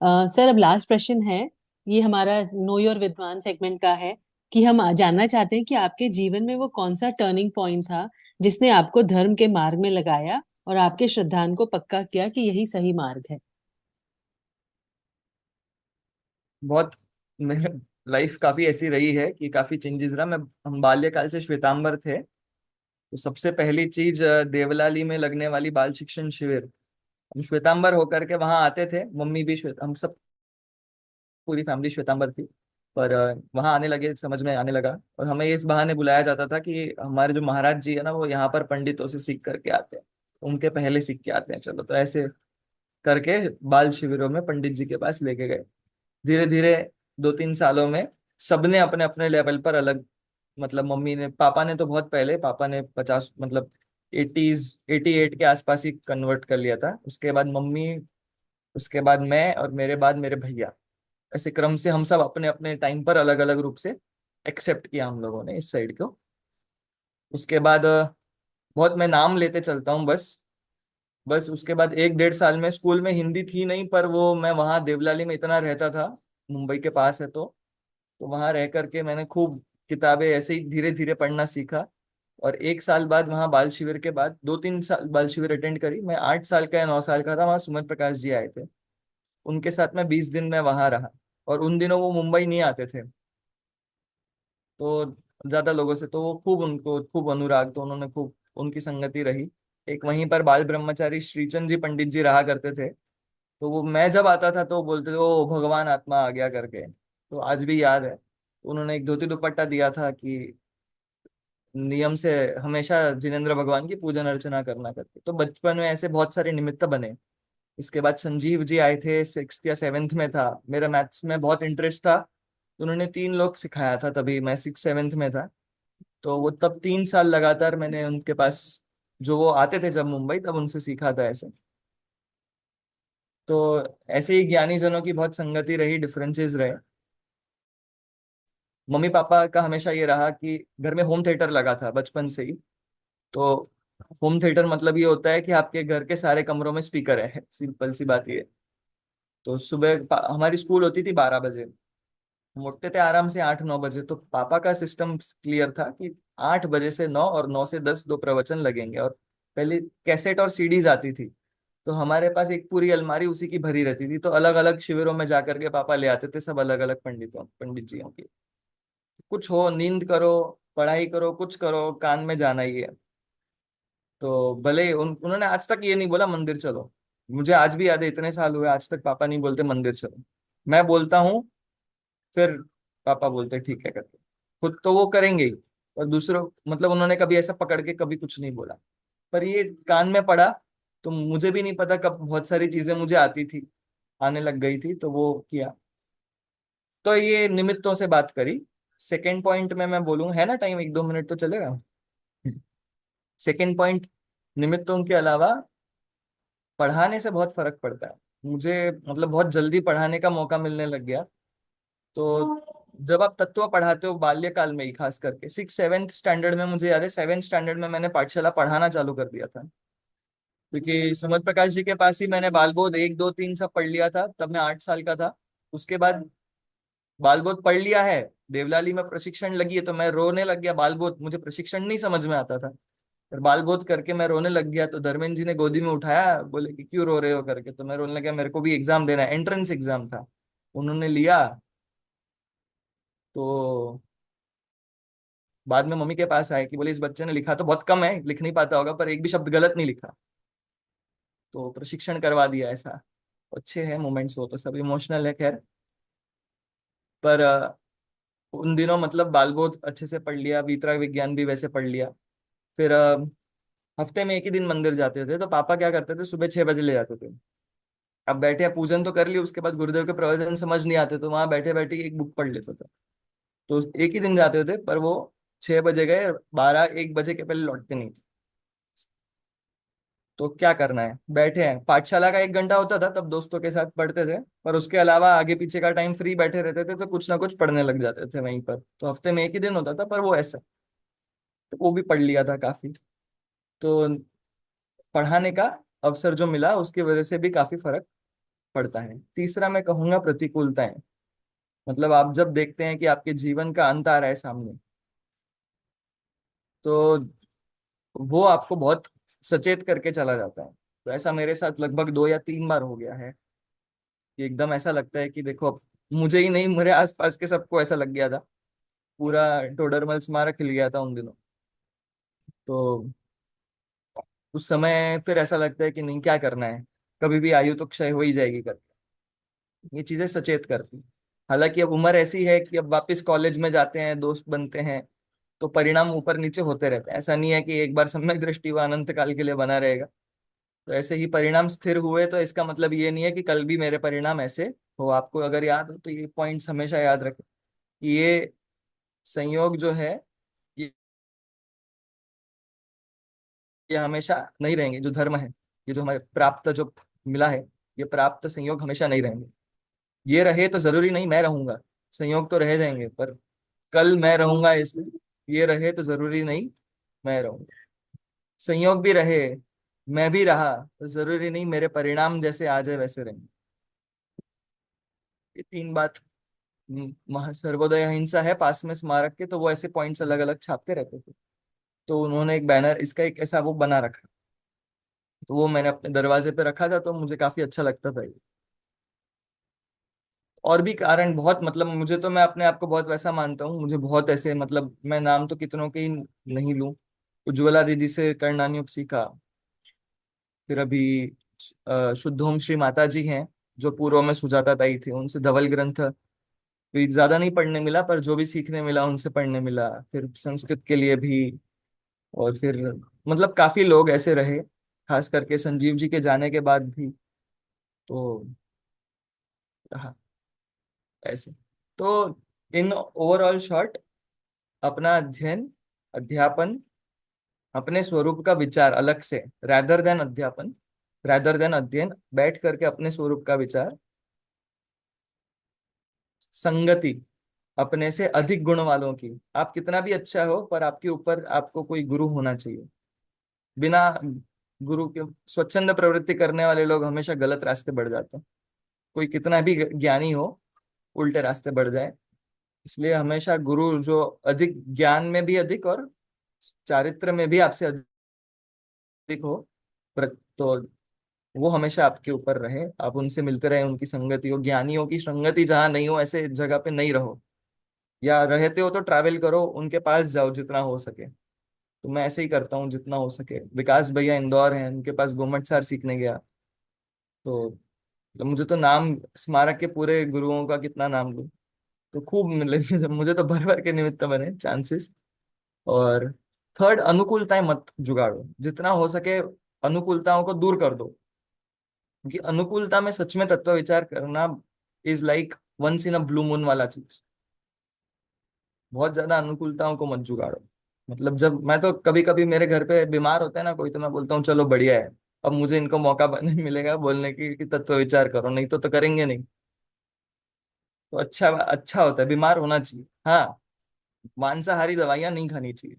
Sir, अब last प्रश्न है। ये हमारा नो योर विद्वान सेगमेंट का है कि हम जानना चाहते हैं कि आपके जीवन में वो कौन सा टर्निंग पॉइंट था जिसने आपको धर्म के मार्ग में लगाया और आपके श्रद्धान को पक्का किया कि यही सही मार्ग है। बहुत मेरे लाइफ काफी ऐसी रही है कि काफी चेंजेस रहा। हम बाल्यकाल से श्वेतांबर थे। तो सबसे पहली चीज देवलाली में लगने वाली बाल शिक्षण शिविर। हम श्वेतांबर होकर के वहां आते थे, मम्मी भी श्वेत, हम सब पूरी फैमिली श्वेतांबर थी। पर वहां आने लगे, समझ में आने लगा, और हमें इस बहाने बुलाया जाता था कि हमारे जो महाराज जी है ना, वो यहाँ पर पंडितों से सीख करके आते हैं, उनके पहले सीख के आते हैं, चलो तो ऐसे करके बाल शिविरों में पंडित जी के पास लेके गए। धीरे धीरे 2-3 सालों में सबने अपने अपने लेवल पर अलग, मतलब मम्मी ने, पापा ने तो बहुत पहले, पापा ने 50, मतलब 88 के आसपास ही कन्वर्ट कर लिया था। उसके बाद मम्मी, उसके बाद मैं, और मेरे बाद मेरे भैया। ऐसे क्रम से हम सब अपने अपने टाइम पर अलग अलग रूप से एक्सेप्ट किया हम लोगों ने इस साइड को। उसके बाद बहुत मैं नाम लेते चलता हूँ बस। बस उसके बाद 1-1.5 साल में स्कूल में हिंदी थी नहीं, पर वो मैं वहाँ देवलाली में इतना रहता था, मुंबई के पास है तो वहां रह करके मैंने खूब किताबें ऐसे ही धीरे धीरे पढ़ना सीखा। और 1 साल बाद वहाँ बाल शिविर के बाद 2-3 साल बाल शिविर अटेंड करी। मैं 8 साल का या 9 साल का था, वहाँ सुमन प्रकाश जी आए थे, उनके साथ मैं 20 दिन में वहां रहा। और उन दिनों वो मुंबई नहीं आते थे, तो ज्यादा लोगों से तो वो खूब, उनको खूब अनुराग, तो उन्होंने खूब उनकी संगति रही। एक वहीं पर बाल ब्रह्मचारी श्रीचंद जी पंडित जी रहा करते थे। तो वो मैं जब आता था तो वो बोलते थे, ओ भगवान आत्मा आ गया करके। तो आज भी याद है, उन्होंने एक धोती दुपट्टा दिया था कि नियम से हमेशा जिनेंद्र भगवान की पूजन अर्चना करना करके। तो बचपन में ऐसे बहुत सारे निमित्त बने। इसके बाद संजीव जी आए थे, 6th या 7th में था, मेरा मैथ्स में बहुत इंटरेस्ट था, तो उन्होंने 3 लोग सिखाया था, तभी मैं 6th-7th में था। तो वो तब 3 साल लगातार मैंने उनके पास, जो वो आते थे जब मुंबई, तब उनसे सीखा था ऐसे। तो ऐसे ही ज्ञानी जनों की बहुत संगति रही, डिफरेंसेस रहे। मम्मी पापा का हमेशा ये रहा कि घर में होम थिएटर लगा था बचपन से ही। तो होम थिएटर मतलब ये होता है कि आपके घर के सारे कमरों में स्पीकर है, सिंपल सी बात ये है। तो सुबह हमारी स्कूल होती थी 12 बजे, हम उठते थे आराम से 8-9 बजे। तो पापा का सिस्टम क्लियर था कि 8 बजे से 9 और 9 से 10 दो प्रवचन लगेंगे। और पहले कैसेट और सीडीज आती थी, तो हमारे पास एक पूरी अलमारी उसी की भरी रहती थी। तो अलग अलग शिविरों में जाकर के पापा ले आते थे, सब अलग अलग पंडित जियों की। कुछ हो, नींद करो, पढ़ाई करो, कुछ करो, कान में जाना ही है। तो भले उन्होंने आज तक ये नहीं बोला मंदिर चलो। मुझे आज भी याद है, इतने साल हुए आज तक पापा नहीं बोलते मंदिर चलो। मैं बोलता हूँ, फिर पापा बोलते ठीक है करके। खुद तो वो करेंगे ही, और दूसरों, मतलब उन्होंने कभी ऐसा पकड़ के कभी कुछ नहीं बोला। पर ये कान में पड़ा, तो मुझे भी नहीं पता कब बहुत सारी चीजें मुझे आती थी, आने लग गई थी, तो वो किया। तो ये निमित्तों से बात करी। सेकेंड पॉइंट में मैं बोलूँ, है ना टाइम, 1-2 मिनट तो चलेगा। सेकेंड पॉइंट, निमित्तों के अलावा पढ़ाने से बहुत फर्क पड़ता है। मुझे मतलब बहुत जल्दी पढ़ाने का मौका मिलने लग गया। तो जब आप तत्व पढ़ाते हो बाल्यकाल में ही, खास करके 6th-7th स्टैंडर्ड में, मुझे याद है 7th स्टैंडर्ड में मैंने पाठशाला पढ़ाना चालू कर दिया था। क्योंकि सुमन प्रकाश जी के पास ही मैंने बालबोध 1, 2, 3 सब पढ़ लिया था, तब मैं 8 साल का था। उसके बाद बालबोध पढ़ लिया है, देवलाली में प्रशिक्षण लगी है, तो मैं रोने लग गया। बालबोध मुझे प्रशिक्षण नहीं समझ में आता था, फिर बाल बोध करके मैं रोने लग गया। तो धर्मेंद्र जी ने गोदी में उठाया, बोले कि क्यों रो रहे हो करके। तो मैं रोने लगा, मेरे को भी एग्जाम देना है, एंट्रेंस एग्जाम था। उन्होंने लिया। तो बाद में मम्मी के पास आए कि बोले इस बच्चे ने लिखा तो बहुत कम है, लिख नहीं पाता होगा, पर एक भी शब्द गलत नहीं लिखा। तो प्रशिक्षण करवा दिया ऐसा। अच्छे हैं मोमेंट्स, वो तो सब इमोशनल है खैर। पर उन दिनों मतलब बाल बोध अच्छे से पढ़ लिया, वीतराग विज्ञान भी वैसे पढ़ लिया। फिर हफ्ते में एक ही दिन मंदिर जाते थे, तो पापा क्या करते थे, सुबह 6 बजे ले जाते थे। अब बैठे, पूजन तो कर लिया, उसके बाद गुरुदेव के प्रवचन समझ नहीं आते, तो वहां बैठे बैठे एक बुक पढ़ लेते थे। तो एक ही दिन जाते थे, पर वो 6 बजे गए, 12-1 बजे के पहले लौटते नहीं थे। तो क्या करना है, बैठे हैं, पाठशाला का 1 घंटा होता था, तब दोस्तों के साथ पढ़ते थे, पर उसके अलावा आगे पीछे का टाइम फ्री बैठे रहते थे, तो कुछ ना कुछ पढ़ने लग जाते थे वहीं पर। तो हफ्ते में एक ही दिन होता था, पर वो ऐसा, तो वो भी पढ़ लिया था काफी। तो पढ़ाने का अवसर जो मिला, उसकी वजह से भी काफी फर्क पड़ता है। तीसरा मैं कहूंगा प्रतिकूलताएं। मतलब आप जब देखते हैं कि आपके जीवन का अंत आ रहा है सामने, तो वो आपको बहुत सचेत करके चला जाता है। तो ऐसा मेरे साथ लगभग 2 या 3 बार हो गया है कि एकदम ऐसा लगता है कि देखो अब मुझे ही नहीं, मेरे आसपास के सबको ऐसा लग गया था। पूरा टोडरमल स्मारक खिल गया था उन दिनों। तो उस समय फिर ऐसा लगता है कि नहीं, क्या करना है, कभी भी आयु तो क्षय हो ही जाएगी करके। ये चीजें सचेत करती। हालांकि अब उम्र ऐसी है कि अब वापस कॉलेज में जाते हैं, दोस्त बनते हैं, तो परिणाम ऊपर नीचे होते रहते हैं। ऐसा नहीं है कि एक बार सम्यक दृष्टि वो अनंत काल के लिए बना रहेगा। तो ऐसे ही परिणाम स्थिर हुए, तो इसका मतलब ये नहीं है कि कल भी मेरे परिणाम ऐसे हो। आपको अगर याद हो तो ये पॉइंट्स हमेशा याद रखें कि ये संयोग जो है, ये ये हमेशा नहीं रहेंगे। जो धर्म है, ये जो हमारे प्राप्त जो मिला है, ये प्राप्त संयोग हमेशा नहीं रहेंगे। ये रहे तो जरूरी नहीं मैं रहूंगा, संयोग तो रह जाएंगे, पर कल मैं रहूंगा इसलिए ये रहे तो जरूरी नहीं मैं रहूंगा। संयोग भी रहे, मैं भी रहा, तो जरूरी नहीं मेरे परिणाम जैसे आ जाए वैसे रहेंगे। ये 3 बात। सर्वोदय अहिंसा है पास में स्मारक के, तो वो ऐसे पॉइंट्स अलग अलग छापते रहते थे। तो उन्होंने एक बैनर, इसका एक ऐसा वो बना रखा, तो वो मैंने अपने दरवाजे पे रखा था, तो मुझे काफी अच्छा लगता था ये। और भी कारण बहुत, मतलब मुझे तो, मैं अपने आप को बहुत वैसा मानता हूँ, मुझे बहुत ऐसे, मतलब मैं नाम तो कितनों के ही नहीं लूं। उज्ज्वला दीदी से करणानी योग सीखा। फिर अभी शुद्ध ओम श्री माता जी हैं, जो पूर्व में सुजाता ताई थी, उनसे धवल ग्रंथ भी ज्यादा नहीं पढ़ने मिला, पर जो भी सीखने मिला उनसे पढ़ने मिला। फिर संस्कृत के लिए भी। और फिर मतलब काफी लोग ऐसे रहे, खास करके संजीव जी के जाने के बाद भी। तो रहा ऐसे। तो इन ओवरऑल शॉर्ट, अपना अध्ययन, अध्यापन, अपने स्वरूप का विचार अलग से, रैदर देन अध्यापन, रैदर देन अध्ययन, बैठ करके अपने स्वरूप का विचार, संगति अपने से अधिक गुण वालों की। आप कितना भी अच्छा हो, पर आपके ऊपर आपको कोई गुरु होना चाहिए। बिना गुरु के स्वच्छंद प्रवृत्ति करने वाले लोग हमेशा गलत रास्ते बढ़ जाते हैं। कोई कितना भी ज्ञानी हो, उल्टे रास्ते बढ़ जाए। इसलिए हमेशा गुरु जो अधिक ज्ञान में भी अधिक और चारित्र में भी आपसे अधिक हो, तो वो हमेशा आपके ऊपर रहे। आप उनसे मिलते रहे, उनकी संगति हो, ज्ञानियों की संगति जहाँ नहीं हो, ऐसे जगह पे नहीं रहो। या रहते हो तो ट्रैवल करो, उनके पास जाओ जितना हो सके। तो मैं ऐसे ही करता हूँ जितना हो सके। विकास भैया इंदौर हैं, उनके पास गोमट सार सीखने गया। तो मुझे तो नाम, स्मारक के पूरे गुरुओं का कितना नाम लूं, तो खूब मिले। मुझे तो भर भर के निमित्त बने चांसेस। और थर्ड, अनुकूलताएं मत जुगाड़ो जितना हो सके। अनुकूलताओं को दूर कर दो, क्योंकि अनुकूलता में सच में तत्व विचार करना is like once in a blue moon वाला चीज। बहुत ज्यादा अनुकूलताओं को मत जुगाड़ो। मतलब जब मैं तो कभी कभी मेरे घर पे बीमार होता है ना कोई, तो मैं बोलता हूँ चलो बढ़िया है, अब मुझे इनको मौका नहीं मिलेगा बोलने की कि तत्व विचार करो, नहीं तो करेंगे नहीं। तो अच्छा अच्छा होता है, बीमार होना चाहिए। हाँ, मांसाहारी दवाइयां नहीं खानी चाहिए।